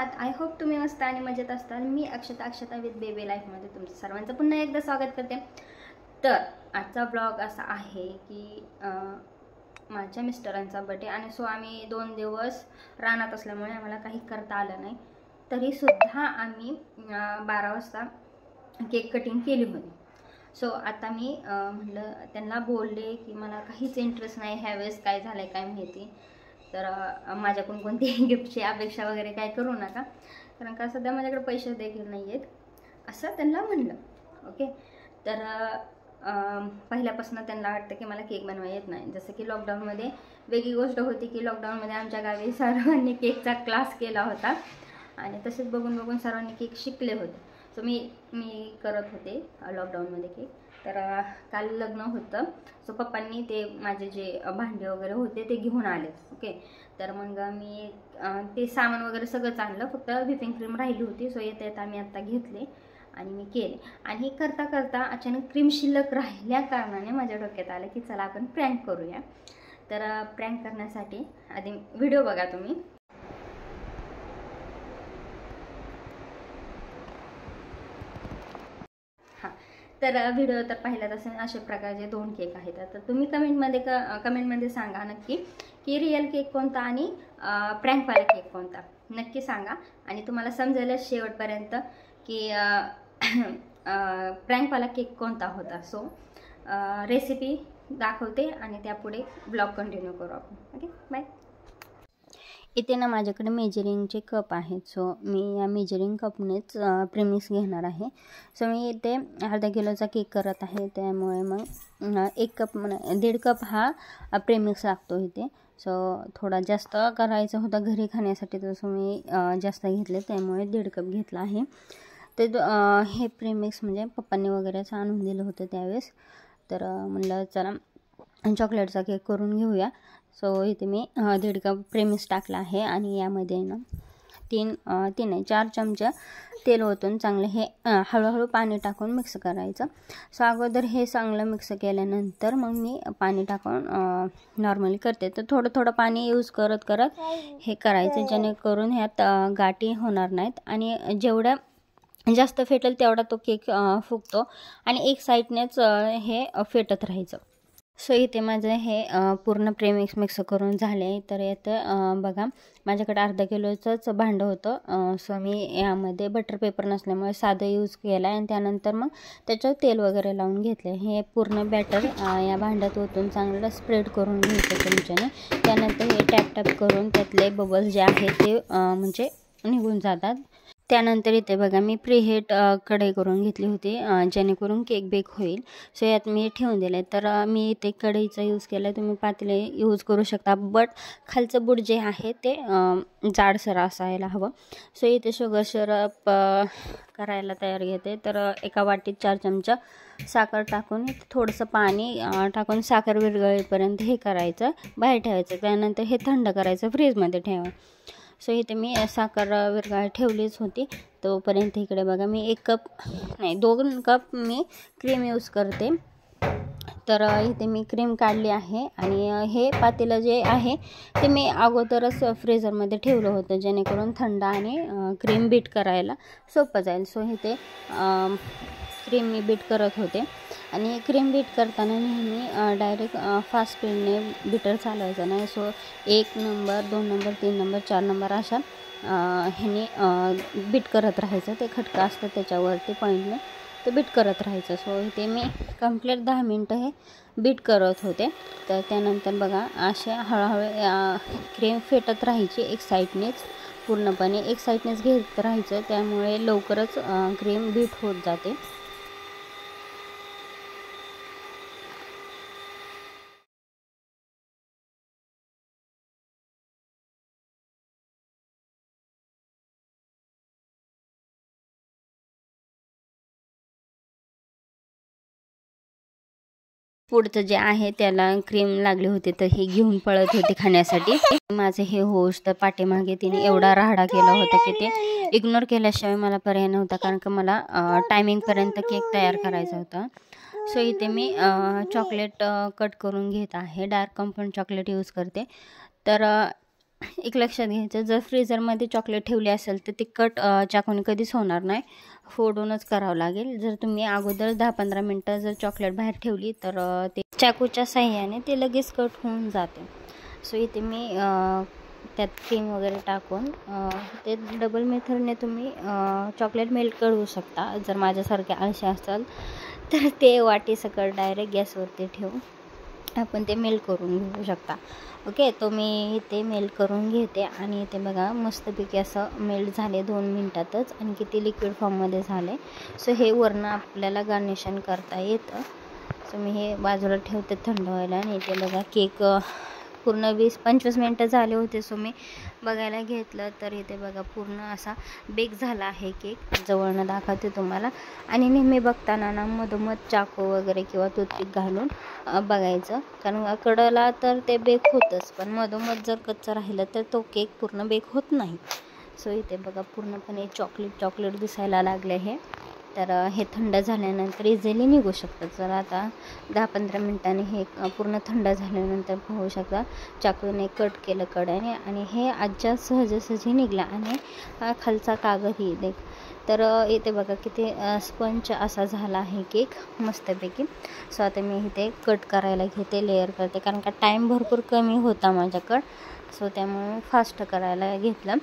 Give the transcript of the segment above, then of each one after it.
आहात? I hope तुम्ही मस्त आणि मजेत असताल। मी अक्षता विथ बेबी लाईफमध्ये तुमचं सर्वांचं पुन्हा एकदा स्वागत करते। तर आजचा ब्लॉग असा आहे की माझ्या मिस्टरांचा बर्थडे आणि सो आम्ही 2 दिवस रानात असल्यामुळे आम्हाला काही करता आलं नाही, तरी सुद्धा आम्ही 12 वाजता केक कटिंग केली होती। सो आता मी म्हटलं त्यांना बोलले की मला काहीच इंटरेस्ट नाही ह्यावेळेस, काय झालंय काय माहिती, तर माझ्याकडून कोणतीही गिफ्टची अपेक्षा वगैरे काय करू नका, कारण का सध्या माझ्याकडे पैसे देखील नाही आहेत असं त्यांना म्हणलं। ओके, तर पहिल्यापासून त्यांना वाटतं की मला केक बनवायला येत नाही। जसं की लॉकडाऊनमध्ये वेगळी गोष्ट होती की लॉकडाऊनमध्ये आमच्या गावी सर्वांनी केकचा क्लास केला होता आणि तसेच बघून बघून सर्वांनी केक शिकले होते। सो मी करत होते लॉकडाऊनमध्ये केक। तर काल लग्न होतं, सो पप्पांनी ते माझे जे भांडे वगैरे होते ते घेऊन आले। ओके, तर मग मी ते सामान वगैरे सगळंच आणलं, फक्त व्हिपिंग क्रीम राहिली होती। सो येता येता मी आता घेतले आणि मी केले, आणि करता करता अचानक क्रीम शिल्लक राहिल्या कारणाने माझ्या डोक्यात आलं की चला आपण प्रँक करूया। तर प्रँक करण्यासाठी आधी व्हिडिओ बघा तुम्ही। तर व्हिडिओ तर पाहिलात असेल, अशा प्रकारचे 2 केक आहेत। तर तुम्ही कमेंटमध्ये सांगा नक्की की रिअल केक कोणता आणि प्रँकवाला केक कोणता, नक्की सांगा। आणि तुम्हाला समजेल शेवटपर्यंत की प्रँकवाला केक कोणता होता। सो रेसिपी दाखवते आणि त्यापुढे ब्लॉग कंटिन्यू करू आपण। Okay, bye. इथे ना माझ्याकडे मेजरिंगचे कप आहेत, सो मी या मेजरिंग कपनेच प्रेमिक्स घेणार आहे। सो मी इथे अर्धा किलोचा केक करत आहे, त्यामुळे मग 1 कप 1.5 कप हा प्रेमिक्स लागतो इथे। सो थोडा जास्त करायचा होता घरी खाण्यासाठी, तसं मी जास्त घेतले, त्यामुळे 1.5 कप घेतला आहे। तर हे प्रेमिक्स म्हणजे पप्पांनी वगैरेच आणून दिलं होतं त्यावेळेस, तर म्हणलं चला चॉकलेटचा केक करून घेऊया। सो इथे मी 1.5 कप प्रेमिक्स टाकला आहे आणि यामध्ये ना 4 चमचे तेल ओतून चांगले हे हळूहळू पाणी टाकून मिक्स करायचं। सो अगोदर हे चांगलं मिक्स केल्यानंतर मग मी पाणी टाकून नॉर्मली करते। तर थोडं पाणी यूज करत हे करायचं, जेणेकरून ह्यात गाठी होणार नाहीत आणि जेवढ्या जास्त फेटेल तेवढा तो केक फुगतो आणि एक साईडनेच हे फेटत राहायचं। सो इथे माझं हे पूर्ण प्रेमिक्स मिक्स करून झाले। तर यात बघा माझ्याकडे अर्धा किलोचंच भांडं होतं, सो मी यामध्ये बटर पेपर नसल्यामुळे साधं यूज केला आणि त्यानंतर मग त्याच्यावर तेल वगैरे लावून घेतले। हे पूर्ण बॅटर या भांड्यात ओतून चांगलं स्प्रेड करून घ्यायचं चमच्याने। त्यानंतर हे टॅप करून त्यातले बबल्स जे आहेत ते म्हणजे निघून जातात। त्यानंतर इथे बघा मी प्रीहीट कढई करून घेतली होती, जेणेकरून केक बेक होईल। सो यात मी ठेवून दिले। तर मी इथे कढईचा यूज केला, तुम्ही पातेले यूज करू शकता, बट खालचं बुड जे आहे ते जाडसर असायला हवं। सो इथे शुगर सिरप करायला तयार घेते। तर एका वाटीत 4 चमचा साखर टाकून थोडंसं पाणी टाकून साखर विरघळेपर्यंत हे करायचं, बाहेर ठेवायचं। त्यानंतर हे थंड करायचं, फ्रीजमध्ये ठेवा। सो इथे मी साखर विरघळायला ठेवलीच होती, तोपर्यंत इकडे बघा मी 2 कप मी क्रीम यूज करते। तर इथे मी क्रीम काढली आहे आणि हे पातेलं जे आहे ते मी अगोदरच फ्रीझरमध्ये ठेवलं होतं, जेणेकरून थंड आणि क्रीम बीट करायला सोपं जाईल। सो इथे क्रीम मी बीट करत होते आणि क्रीम बीट करताना नेहमी डायरेक्ट फास्ट स्पीडने बीटर चालवायचं नाही। So 1 number 2 number 3 number 4 number अशा ह्याने बीट करत राहायचं। ते खटका असतं त्याच्यावरती पॉईंटने ते बीट करत राहायचं। सो इथे मी कंप्लीट 10 मिनटं हे बीट करत होते। तर त्यानंतर बघा असे हळूहळू क्रीम फेटत राहायची, एक साईडनेच पूर्णपणे एक साईडनेच घेत राहायचं, त्यामुळे लवकरच क्रीम बीट होत जाते। पुढचं जे आहे त्याला क्रीम लागली होती, तर हे घेऊन पळत होते खाण्यासाठी। माझे हे होस्ट तर पाठीमागे तिने एवढा राडा केला होता की ते इग्नोर केल्याशिवाय मला पर्याय नव्हता, कारण का मला टायमिंगपर्यंत केक तयार करायचा होता। सो इथे मी चॉकलेट कट करून घेत आहे, डार्क कॉम्पाऊंड चॉकलेट यूज करते। तर एक लक्षात घ्यायचं, जर फ्रीझरमध्ये चॉकलेट ठेवले असेल तर ते कट चाकूने कधीच होणार नाही, फोडूनच करावं लागेल. जर तुम्ही अगोदर 10-15 मिनटं जर चॉकलेट बाहेर ठेवली तर ते चाकूच्या साह्याने ते लगेच कट होऊन जाते. सो इथे मी त्यात क्रीम वगैरे टाकून ते डबल मेथडने तुम्ही चॉकलेट मेल्ट करू शकता. जर माझ्यासारखे आळशी असाल तर ते वाटीसकट डायरेक्ट गॅसवरती ठेवून आपण ते मेल्ट करून घेऊ शकता. ओके, तो मी इथे मेल्ट करून घेते आणि इथे बघा मस्तपैकी असं मेल्ट झाले 2 मिनटातच आणि किती लिक्विड फॉर्ममध्ये झाले. सो हे वरनं आपल्याला गार्निशन करता येतं. सो मी हे बाजूला ठेवते थंड व्हायला. आणि इथे बघा केक पूर्ण 20-25 मिनटं झाले होते. सो मी बघायला घेतलं तर इथे बघा पूर्ण असा बेक झाला आहे केक. जवळनं दाखवते तुम्हाला. आणि नेहमी बघताना ना मधोमध चाकू वगैरे किंवा टूथपिक घालून बघायचं, कारण कडला तर ते बेक होतंच, पण मधोमध जर कच्चं राहिलं तर तो केक पूर्ण बेक होत नाही. सो इथे बघा पूर्णपणे चॉकलेट दिसायला लागले हे. तर हे थंड झाल्यानंतर इझिली निघू शकतं. जर आता 10-15 मिनटांनी हे पूर्ण थंड झाल्यानंतर पाहू शकता चाकूने कट केलं कड्याने आणि हे आजच्या सहजासहजी निघला. आणि खालचा कागदही देख. तर इथे बघा किती स्पंच असा झाला आहे केक मस्तपैकी. सो आता मी इथे कट करायला घेते, लेअर करते, कारण का टाईम भरपूर कमी होता माझ्याकडं. सो त्यामुळे फास्ट करायला घेतलं.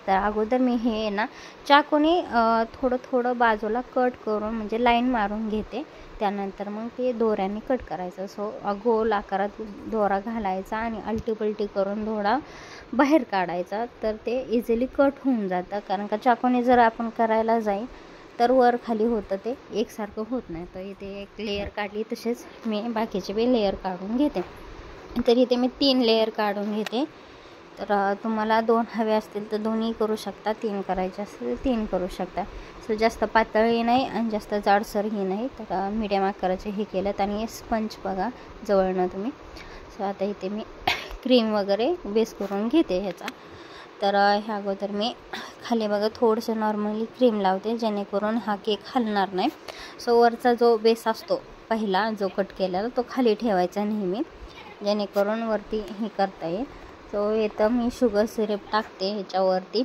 तर अगोदर मी हे ना चाकूने थोडं बाजूला कट करून म्हणजे लाईन मारून घेते. त्यानंतर मग ते दोऱ्याने कट करायचं. सो गोल आकारात दोरा घालायचा आणि अलटीपलटी करून दोरा बाहेर काढायचा, तर ते इझिली कट होऊन जातं. कारण का चाकूने जर आपण करायला जाईल तर वर खाली होतं, ते एकसारखं होत नाही. तर इथे एक लेअर काढली, तसेच मी बाकीचे बी लेअर काढून घेते. तर इथे मी 3 लेअर काढून घेते. तर तुम्हाला 2 हवे असतील तर 2ही करू शकता, 3 करायचे असतील तर 3 करू शकता. सो जास्त पातळही नाही आणि जास्त जाडसरही नाही. तर मीडियम आकाराचे हे केलं. आणि स्पंज बघा जवळनं तुम्ही. सो आता इथे मी क्रीम वगैरे बेस करून घेते ह्याचा. तर ह्या अगोदर मी खाली बघा थोडंसं नॉर्मली क्रीम लावते, जेणेकरून हा केक हलणार नाही. सो वरचा जो बेस असतो पहिला जो कट केलेला तो खाली ठेवायचा नेहमी, जेणेकरून वरती हे करता येईल. सो इथं मी शुगर सिरप टाकते ह्याच्यावरती.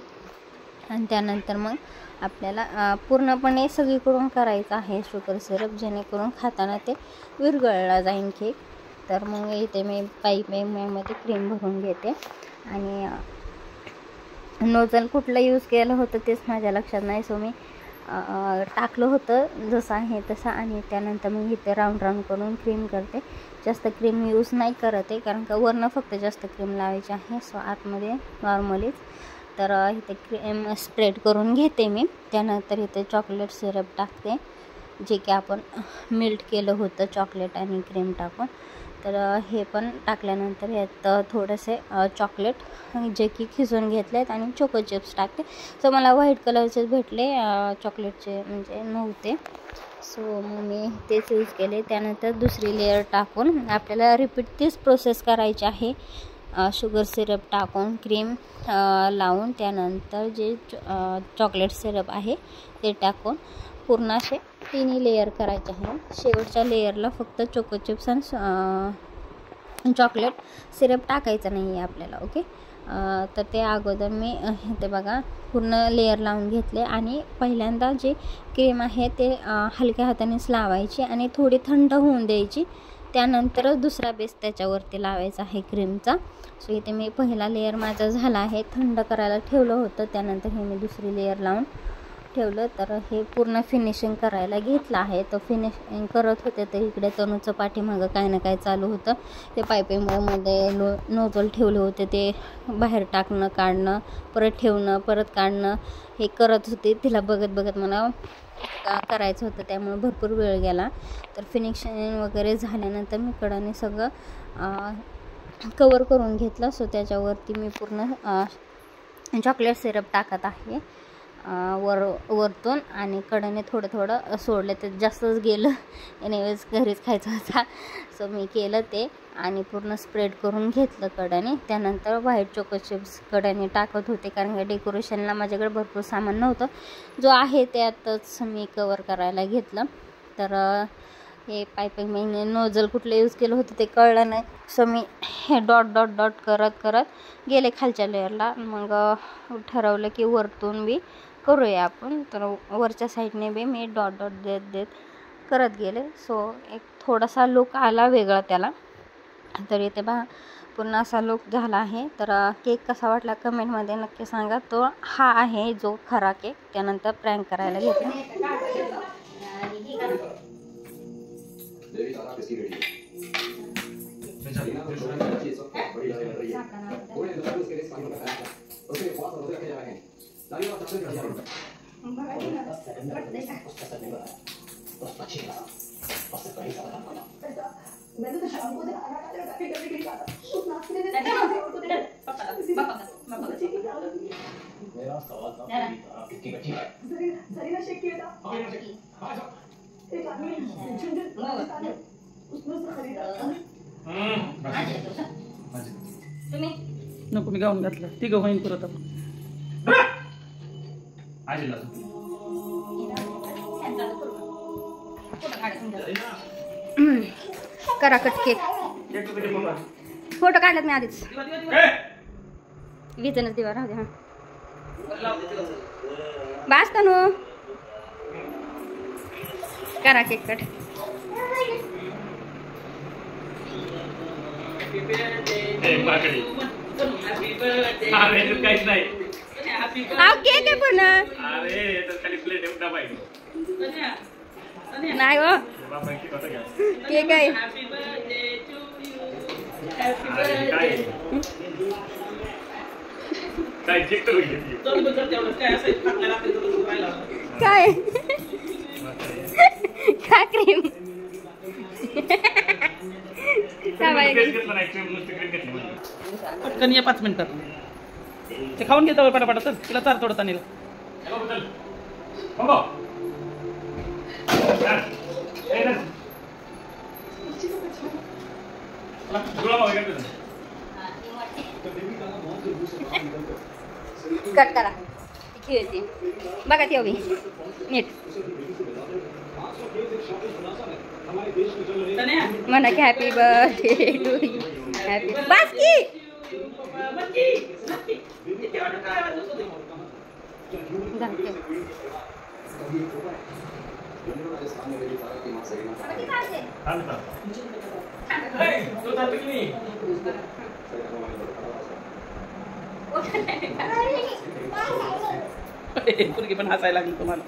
आणि त्यानंतर मग आपल्याला पूर्णपणे सगळीकडून करायचं आहे शुगर सिरप, जेणेकरून खाताना ते विरघळला जाईल केक. तर मग इथे मी पाईपमध्ये क्रीम भरून घेते. आणि नोझल कुठलं यूज केलं होतं तेच माझ्या लक्षात नाही. सो मी टाकलं होतं जसं आहे तसं. आणि त्यानंतर मग इथे राऊंड करून क्रीम करते. जास्त क्रीम यूज नाही करत आहे, कारण का वरनं फक्त जास्त क्रीम लावायची आहे. सो आतमध्ये नॉर्मलीच. तर इथे क्रीम स्प्रेड करून घेते मी. त्यानंतर इथे चॉकलेट सिरप टाकते, जे की आपण मेल्ट केलं होतं चॉकलेट आणि क्रीम टाकून. तर हे पण टाकल्यानंतर यात थोडेसे चॉकलेट जे की खिसून घेतले आहेत आणि चोको चिप्स टाकते. सो मला व्हाईट कलरचे भेटले चॉकलेटचे, म्हणजे नव्हते. सो मग मी तेच यूज केले. त्यानंतर दुसरी लेअर टाकून आपल्याला रिपीट तीच प्रोसेस करायची आहे. शुगर सिरप टाकून क्रीम लावून त्यानंतर जे चॉकलेट सिरप आहे ते टाकून पूर्ण असे 3 लेअर करायचे आहे. शेवटच्या लेअरला फक्त चोको चिप्स आणि चॉकलेट सिरप टाकायचं नाही आहे आपल्याला. ओके, तर ते अगोदर मी ते बघा पूर्ण लेअर लावून घेतले. आणि पहिल्यांदा जे क्रीम आहे ते हलक्या हातानेच लावायची आणि थोडी थंड होऊन द्यायची. त्यानंतरच दुसरा बेस त्याच्यावरती लावायचा आहे क्रीमचा. सो इथे मी पहिला लेअर माझा झाला आहे, थंड करायला ठेवलं होतं. त्यानंतर हे मी दुसरी लेअर लावून ठेवलं. तर हे पूर्ण फिनिशिंग करायला घेतलं आहे. तर फिनिशिंग करत होते तर इकडे तनूचं पाठीमागं काय ना काय चालू होतं. ते पायपिंगमध्ये नोझल ठेवले होते, ते बाहेर टाकणं काढणं, परत ठेवणं परत काढणं हे करत होते. तिला बघत मला करायचं होतं, त्यामुळे भरपूर वेळ गेला. तर फिनिशिंग वगैरे झाल्यानंतर मी कडाने सगळं कवर करून घेतलं. सो त्याच्यावरती मी पूर्ण चॉकलेट सिरप टाकत आहे वरतून. आणि कडाने थोडं सोडलं, तर जास्तच गेलं. एनिवेज घरीच खायचं होता. सो मी केलं ते आणि पूर्ण स्प्रेड करून घेतलं कडाने. त्यानंतर व्हाईट चोको चिप्स कडाने टाकत होते, कारण का डेकोरेशनला माझ्याकडे भरपूर सामान नव्हतं. जो आहे त्यातच मी कवर करायला घेतलं. तर हे पाईपिंग मी नोजल कुठलं यूज केलं होतं ते कळलं नाही. सो मी हे डॉट डॉट डॉट करत करत गेले खालच्या लेअरला. मग ठरवलं की वरतून बी करूया आपण. तर वरच्या साईडने बी मी डॉट डॉट देत देत करत गेले. सो एक थोडासा लुक आला वेगळा त्याला. तर इथे पहा पुन्हा असा लुक झाला आहे. तर केक कसा वाटला कमेंटमध्ये नक्की सांगा. तो हा आहे जो खरा केक. त्यानंतर प्रँक करायला घेतला. नको मी गाऊन घातलं ती होईन परत आपण करा कट केक. फोटो काढलात मी आधीच. विजनच दिवा राहू दे. हा बास तनू करा केक कट. काहीच नाही केक आहे पूर्ण नाही हो केक आहे. काय का क्रीम पटकन ये 5 मिनिटात ते खाऊन घेता पटापटा. तर तिला चार थोडं तानीला कट करा खेळते बघा ती हवी नीट म्हणा की happy birthday to you. Happy बस की पुरगी पण हसायला लागली तुम्हाला.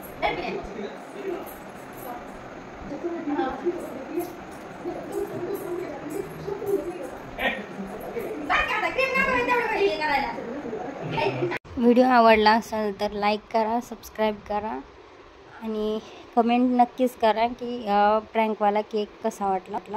व्हिडिओ आवडला असेल तर लाईक करा, सबस्क्राईब करा आणि कमेंट नक्कीच करा की प्रँकवाला केक कसा वाटला.